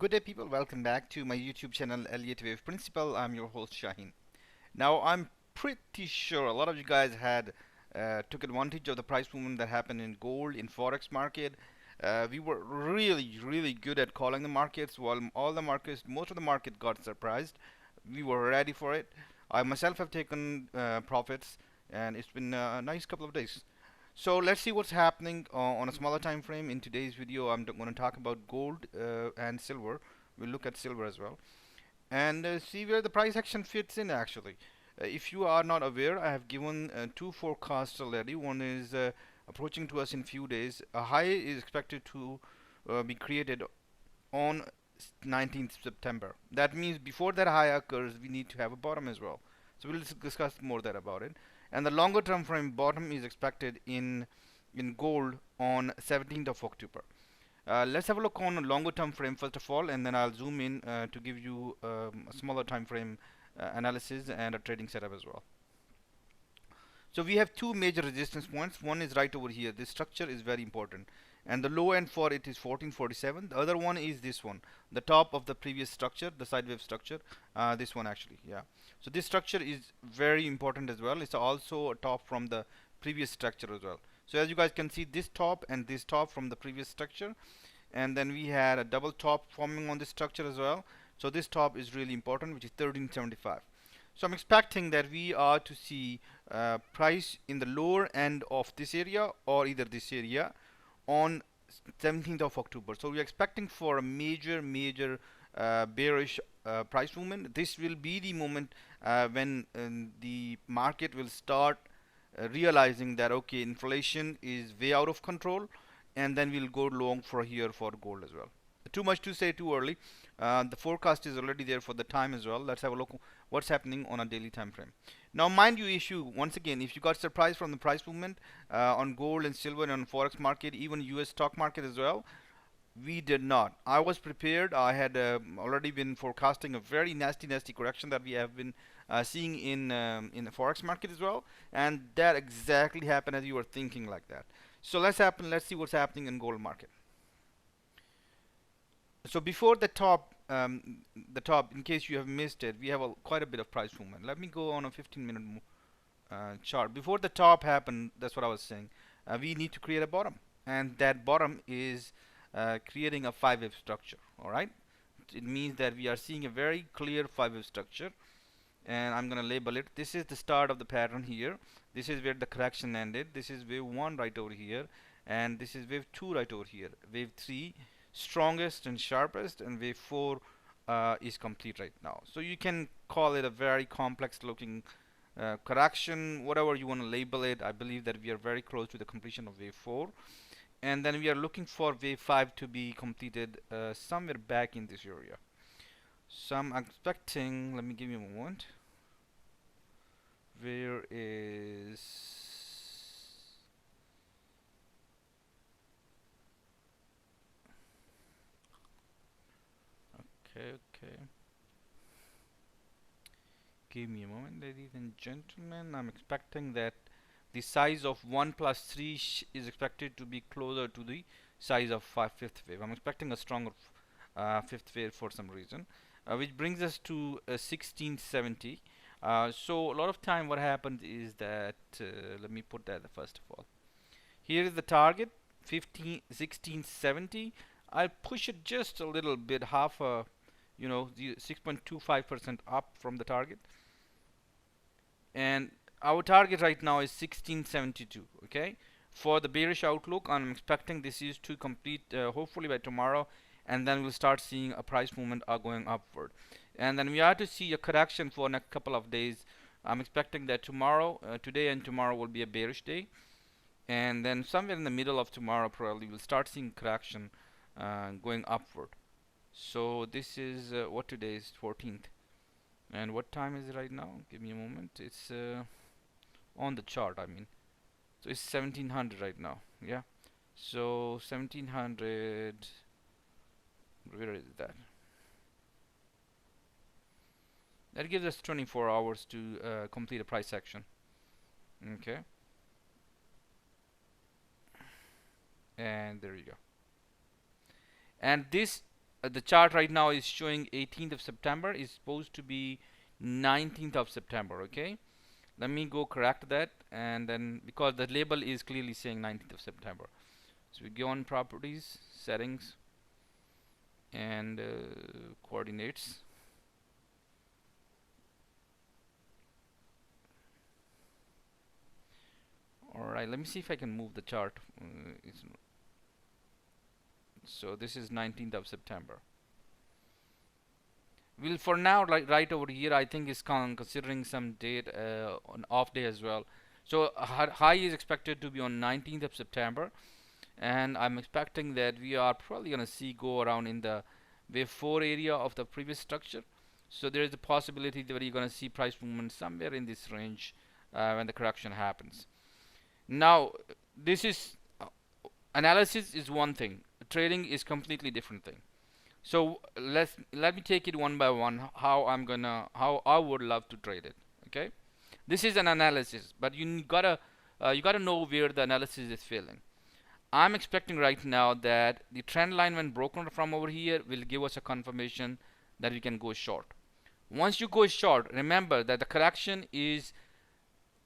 Good day, people. Welcome back to my YouTube channel, LTAS Principal. I'm your host, Shaheen. Now, I'm pretty sure a lot of you guys had took advantage of the price movement that happened in gold in forex market. We were really good at calling the markets, while most of the market got surprised. We were ready for it. I myself have taken profits, and it's been a nice couple of days. So let's see what's happening on a smaller time frame. In today's video, I'm going to talk about gold and silver. We'll look at silver as well and see where the price action fits in actually. If you are not aware, I have given two forecasts already. One is approaching to us in few days. A high is expected to be created on 19th September. That means before that high occurs, we need to have a bottom as well. So we'll discuss more that about it. And the longer term frame bottom is expected in gold on 17th of October. Let's have a look on a longer term frame first of all, and then I'll zoom in to give you a smaller time frame analysis and a trading setup as well. So we have two major resistance points. One is right over here. This structure is very important, and the low end for it is 1447. The other one is this one, the top of the previous structure, the sidewave structure. This one actually, yeah. So this structure is very important as well. It's also a top from the previous structure as well. So as you guys can see, this top and this top from the previous structure, and then we had a double top forming on this structure as well. So this top is really important, which is 1375. So I'm expecting that we are to see price in the lower end of this area or either this area on 17th of October. So we're expecting for a major bearish price movement. This will be the moment when the market will start realizing that okay, inflation is way out of control, and then we'll go long for here for gold as well. Too much to say too early. The forecast is already there for the time as well. Let's have a look what's happening on a daily time frame. Now, mind you, issue once again, if you got surprised from the price movement on gold and silver and on forex market, even US stock market as well, we did not. I was prepared. I had already been forecasting a very nasty correction that we have been seeing in the forex market as well, and that exactly happened as you were thinking like that. So let's see what's happening in gold market. So before the top, in case you have missed it, we have quite a bit of price movement. Let me go on a 15-minute chart. Before the top happened, that's what I was saying. We need to create a bottom, and that bottom is creating a five-wave structure. All right, it means that we are seeing a very clear five-wave structure, and I'm gonna label it. This is the start of the pattern here. This is where the correction ended. This is wave 1 right over here, and this is wave 2 right over here. Wave 3 strongest and sharpest, and wave 4 is complete right now. So you can call it a very complex looking correction, whatever you want to label it. I believe that we are very close to the completion of wave 4, and then we are looking for wave 5 to be completed somewhere back in this area. So I'm expecting, let me give you a moment. Where is okay. Give me a moment, ladies and gentlemen. I'm expecting that the size of 1 plus 3 is expected to be closer to the size of fifth wave. I'm expecting a stronger fifth wave for some reason, which brings us to 1670. So a lot of time what happens is that let me put that first of all. Here is the target 1670. I'll push it just a little bit, half a 6.25% up from the target, and our target right now is 1672. Okay, for the bearish outlook, I'm expecting this is to complete hopefully by tomorrow, and then we'll start seeing a price movement going upward, and then we are to see a correction for next couple of days. I'm expecting that tomorrow, today and tomorrow will be a bearish day, and then somewhere in the middle of tomorrow probably we'll start seeing correction going upward. So this is what today is, 14th, and what time is it right now? Give me a moment. It's on the chart, I mean. So it's 1700 right now. Yeah, so 1700, where is that? That gives us 24 hours to complete a price action. Okay, and there you go. And this the chart right now is showing 18th of September. Is supposed to be 19th of September. Okay, let me go correct that, and then because the label is clearly saying 19th of September, so we go on properties, settings, and coordinates. Alright, let me see if I can move the chart. So this is 19th of September. Well, for now, right over here, I think is considering some date on off day as well. So high is expected to be on 19th of September, and I'm expecting that we are probably gonna see go around in the wave 4 area of the previous structure. So there is a possibility that you're gonna see price movement somewhere in this range when the correction happens. Now, this is analysis is one thing. Trading is completely different thing. So let me take it one by one. How I would love to trade it. Okay, this is an analysis, but you gotta know where the analysis is failing. I'm expecting right now that the trend line, when broken from over here, will give us a confirmation that we can go short. Once you go short, remember that the correction is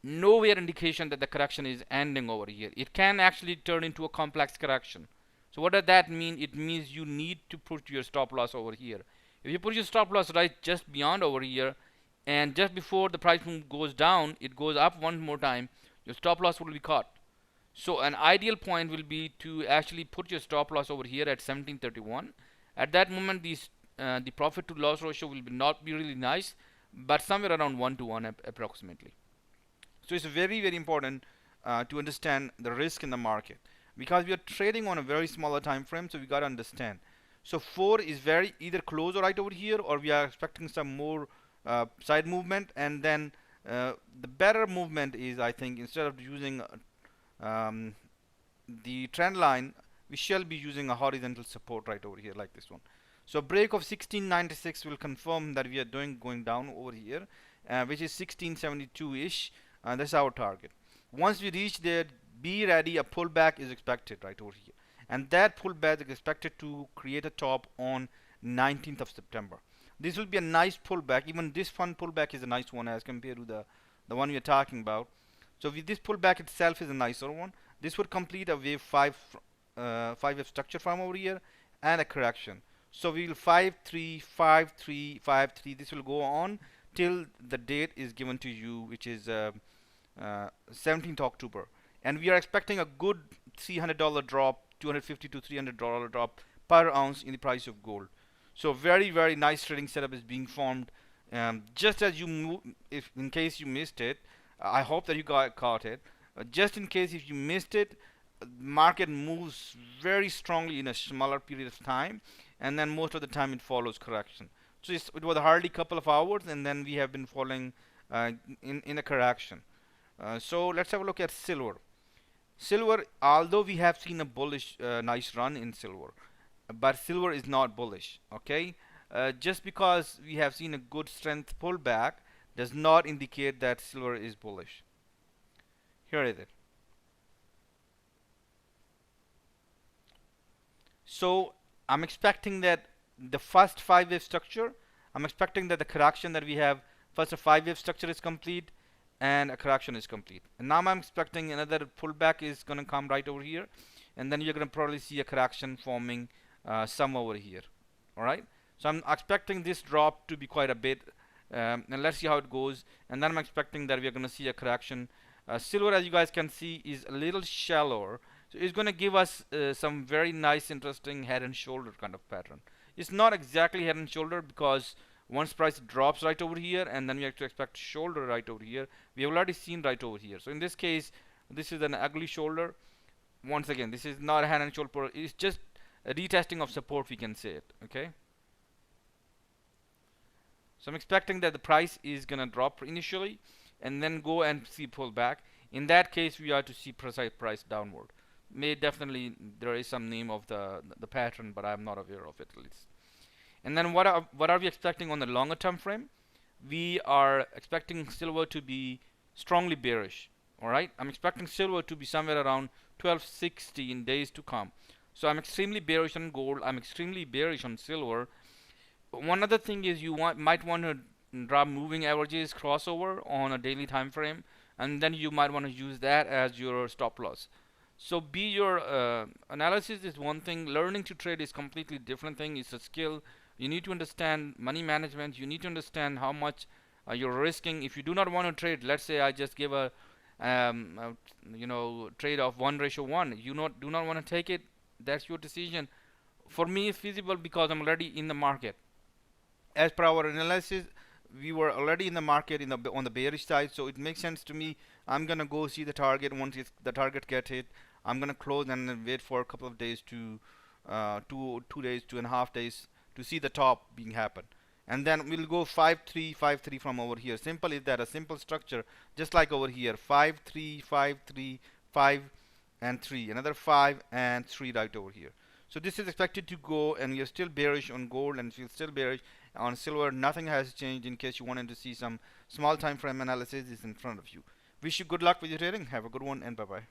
nowhere indication that the correction is ending over here. It can actually turn into a complex correction. So what does that mean? It means you need to put your stop loss over here. If you put your stop loss right just beyond over here, and just before the price move goes down, it goes up one more time, your stop loss will be caught. So an ideal point will be to actually put your stop loss over here at 1731. At that moment, the profit to loss ratio will not be really nice, but somewhere around 1 to 1 approximately. So it's very, very important to understand the risk in the market, because we are trading on a very smaller time frame, so we got to understand. So 4 is very either close or right over here, or we are expecting some more side movement, and then the better movement is, I think, instead of using the trend line, we shall be using a horizontal support right over here like this one. So break of 1696 will confirm that we are going down over here, which is 1672-ish. That's our target. Once we reach there, be ready, a pullback is expected right over here, and that pullback is expected to create a top on 19th of September. This will be a nice pullback. Even this fun pullback is a nice one as compared to the one we are talking about. So this pullback itself is a nicer one. This would complete a wave 5 wave structure from over here and a correction. So we will 5 3 5 3 5 3. This will go on till the date is given to you, which is 17th October, and we are expecting a good $300 drop, $250 to $300 drop per ounce in the price of gold. So very, very nice trading setup is being formed. Just as you move, if in case you missed it, I hope that you caught it. Just in case if you missed it, market moves very strongly in a smaller period of time, and then most of the time it follows correction. So it was hardly a couple of hours, and then we have been following in a correction. So let's have a look at silver. Silver, although we have seen a bullish nice run in silver, but silver is not bullish. Okay, just because we have seen a good strength pullback does not indicate that silver is bullish. Here is it. So I'm expecting that the first 5 wave structure, I'm expecting that the correction that we have, first a 5 wave structure is complete and a correction is complete, and now I'm expecting another pullback is going to come right over here, and then you're going to probably see a correction forming some over here. Alright, so I'm expecting this drop to be quite a bit, and let's see how it goes, and then I'm expecting that we are going to see a correction. Silver, as you guys can see, is a little shallower, so it's going to give us some very nice interesting head and shoulder kind of pattern. It's not exactly head and shoulder, because once price drops right over here, and then we have to expect shoulder right over here. We have already seen right over here. So in this case, this is an ugly shoulder. Once again, this is not a head and shoulder. It's just a retesting of support, we can say it. Okay. So I'm expecting that the price is gonna drop initially, and then go and see pullback. In that case, we are to see precise price downward. Definitely there is some name of the pattern, but I'm not aware of it at least. And then what are we expecting on the longer term frame? We are expecting silver to be strongly bearish. Alright, I'm expecting silver to be somewhere around 1260 in days to come. So I'm extremely bearish on gold, I'm extremely bearish on silver. One other thing is you might want to draw moving averages crossover on a daily time frame, and then you might want to use that as your stop loss. So be your analysis is one thing, learning to trade is completely different thing. It's a skill. You need to understand money management, you need to understand how much you're risking. If you do not want to trade, let's say I just give a trade of 1:1, you do not want to take it, that's your decision. For me it's feasible because I'm already in the market. As per our analysis, we were already in the market on the bearish side, so it makes sense to me. I'm gonna go see the target. Once the target get hit, I'm gonna close and then wait for a couple of days to 2 days, 2.5 days to see the top being happen, and then we'll go 5-3 5-3 from over here. Simple is that, a simple structure, just like over here, 5-3 5-3 5 and 3, another 5 and 3 right over here. So this is expected to go, and we are still bearish on gold and we're still bearish on silver. Nothing has changed. In case you wanted to see some small time frame analysis, is in front of you. Wish you good luck with your trading. Have a good one, and bye bye.